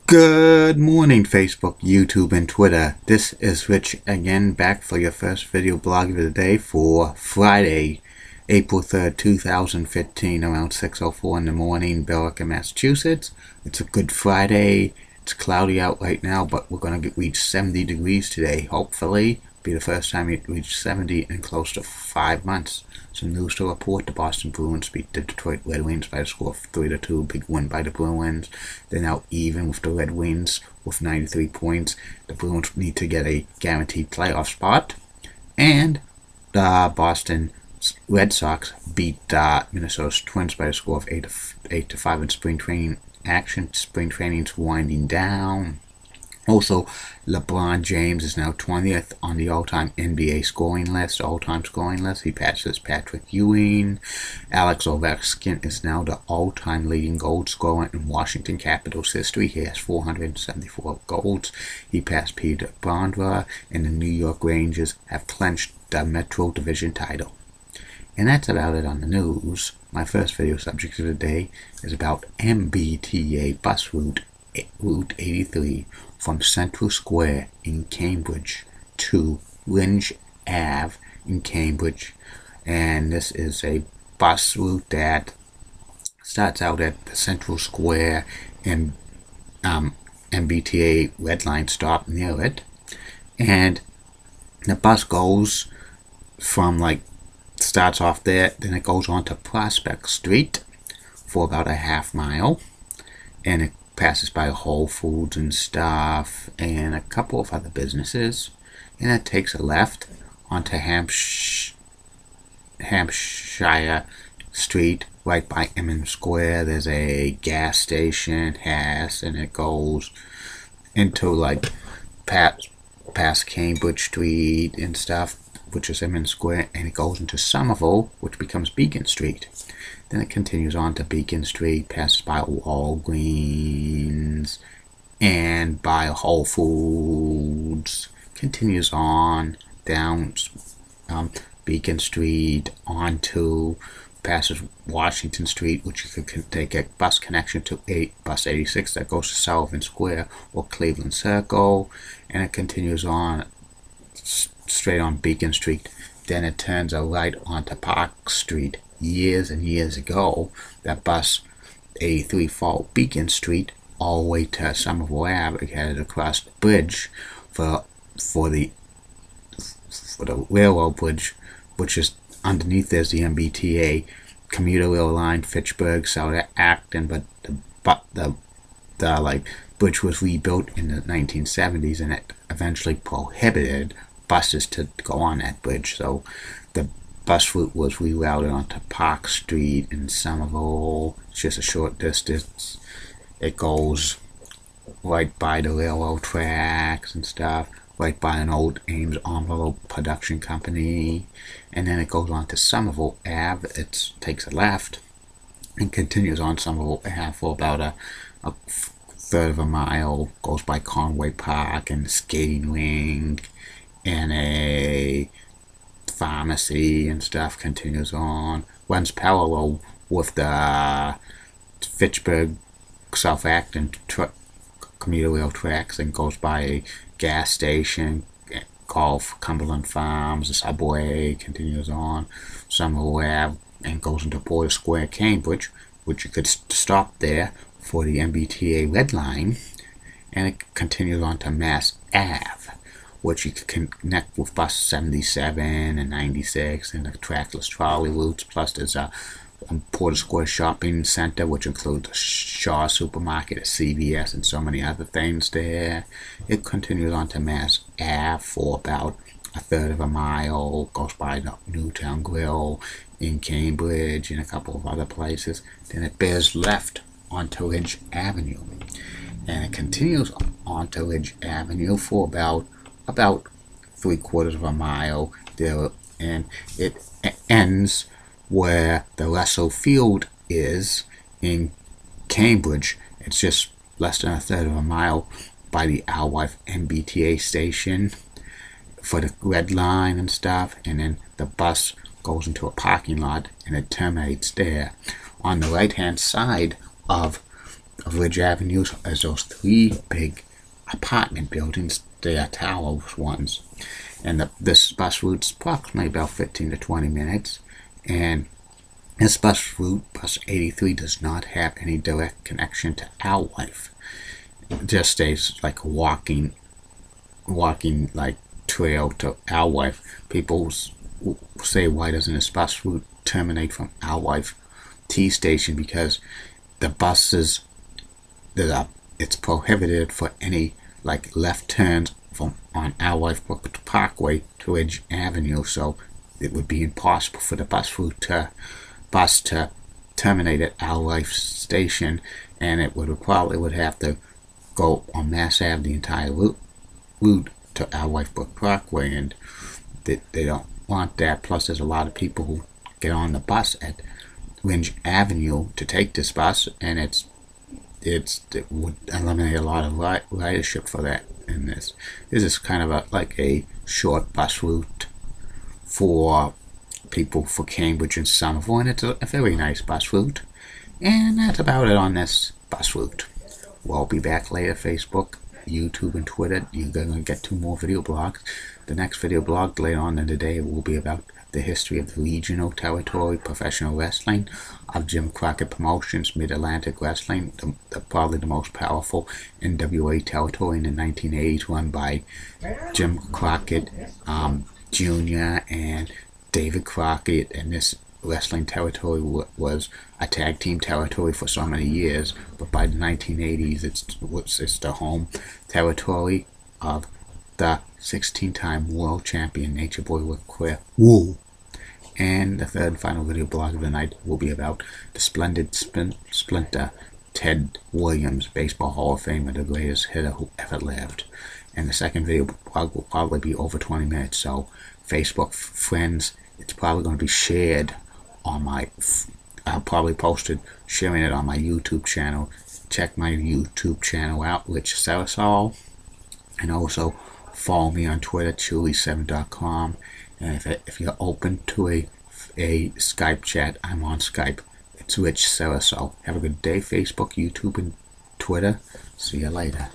Good morning, Facebook, YouTube, and Twitter. This is Rich again, back for your first video blog of the day for Friday, April 3rd, 2015, around 6:04 in the morning, Billerica, Massachusetts. It's a good Friday. It's cloudy out right now, but we're going to reach 70 degrees today, hopefully. Be the first time we reach 70 in close to 5 months. Some news to report: the Boston Bruins beat the Detroit Red Wings by a score of 3-2. Big win by the Bruins. They're now even with the Red Wings with 93 points. The Bruins need to get a guaranteed playoff spot. And the Boston Red Sox beat Minnesota Twins by a score of 8-5 in spring training action. Spring training's winding down. Also, LeBron James is now 20th on the all-time NBA scoring list, all-time scoring list. He passes Patrick Ewing. Alex Ovechkin is now the all-time leading goal scorer in Washington Capitals history. He has 474 goals. He passed Peter Bondra, and the New York Rangers have clinched the Metro Division title. And that's about it on the news. My first video subject of the day is about mbta bus route 83 from Central Square in Cambridge to Lynch Ave in Cambridge. And this is a bus route that starts out at the Central Square and mbta red line stop near it. And the bus goes from starts off there, then it goes on to Prospect Street for about a half mile, and it passes by Whole Foods and stuff and a couple of other businesses, and it takes a left onto Hampshire Street right by Inman Square. There's a gas station, and it goes into past Cambridge Street and stuff, which is Inman Square, and it goes into Somerville, which becomes Beacon Street. Then it continues on to Beacon Street, passes by Walgreens and by Whole Foods, continues on down Beacon Street onto, passes Washington Street, which you could take a bus connection to bus 86 that goes to Sullivan Square or Cleveland Circle, and it continues on straight on Beacon Street. Then it turns a right onto Park Street. Years and years ago, that bus 83 followed Beacon Street all the way to Somerville Ave. It headed across the bridge for the railroad bridge, which is underneath. There's the mbta commuter rail line, Fitchburg, South Acton, but the bridge was rebuilt in the 1970s, and it eventually prohibited buses to go on that bridge. So the bus route was rerouted onto Park Street in Somerville. It's just a short distance. It goes right by the railroad tracks and stuff, right by an old Ames envelope production company, and then it goes on to Somerville Ave. It takes a left and continues on Somerville Ave for about a third of a mile, goes by Conway Park and the skating rink and a pharmacy and stuff, continues on, runs parallel with the Fitchburg South Acton commuter rail tracks, and goes by a gas station, Golf, Cumberland Farms, the subway, continues on Somerville Ave, and goes into Porter Square, Cambridge, which you could stop there for the mbta red line, and it continues on to Mass Ave, which you can connect with bus 77 and 96 and the trackless trolley routes. Plus there's a Porter Square shopping center, which includes a Shaw supermarket, a CVS, and so many other things there. It continues on to Mass Ave for about a third of a mile, goes by the Newtown Grill in Cambridge and a couple of other places. Then it bears left onto Ridge Avenue, and it continues onto Ridge Avenue for about 3/4 of a mile there, and it ends where the Russell Field is in Cambridge. It's just less than a third of a mile by the Alewife mbta station for the red line and stuff, and then the bus goes into a parking lot and it terminates there. On the right hand side of of Ridge Avenue is those three big apartment buildings. They are towers ones. And this bus route's approximately about 15 to 20 minutes. And this bus route, bus 83, does not have any direct connection to our life. It just stays like a walking like trail to our life. People say, why doesn't this bus route terminate from our life T station? Because the buses, it's prohibited for any like left turns from on our life Parkway to Ridge Avenue, so it would be impossible for the bus route to terminate at our life station, and it would have to go on Mass Ave the entire route to our life Parkway, and they don't want that. Plus, there's a lot of people who get on the bus at Ridge Avenue to take this bus, and it would eliminate a lot of ridership for that. And this is kind of like a short bus route for people for Cambridge and Somerville, and it's a very nice bus route. And that's about it on this bus route. We'll be back later. Facebook, YouTube, and Twitter. You're going to get 2 more video blogs. The next video blog later on in the day will be about the history of the regional territory professional wrestling of Jim Crockett Promotions, Mid-Atlantic Wrestling, probably the most powerful NWA territory in the 1980s, run by Jim Crockett Jr. and David Crockett. And this wrestling territory was a tag team territory for so many years, but by the 1980s it's the home territory of the 16-time world champion Nature Boy with Queer. Woo! And the third and final video blog of the night will be about the splendid splinter Ted Williams, Baseball Hall of Famer, the greatest hitter who ever lived. And the second video blog will probably be over 20 minutes, so Facebook friends, it's probably going to be shared on my, I'll probably sharing it on my YouTube channel. Check my YouTube channel out, Rich Sarasol, and also follow me on Twitter, Chewy7.com. And if you're open to a Skype chat, I'm on Skype. It's Rich Sarasol. Have a good day, Facebook, YouTube, and Twitter. See you later.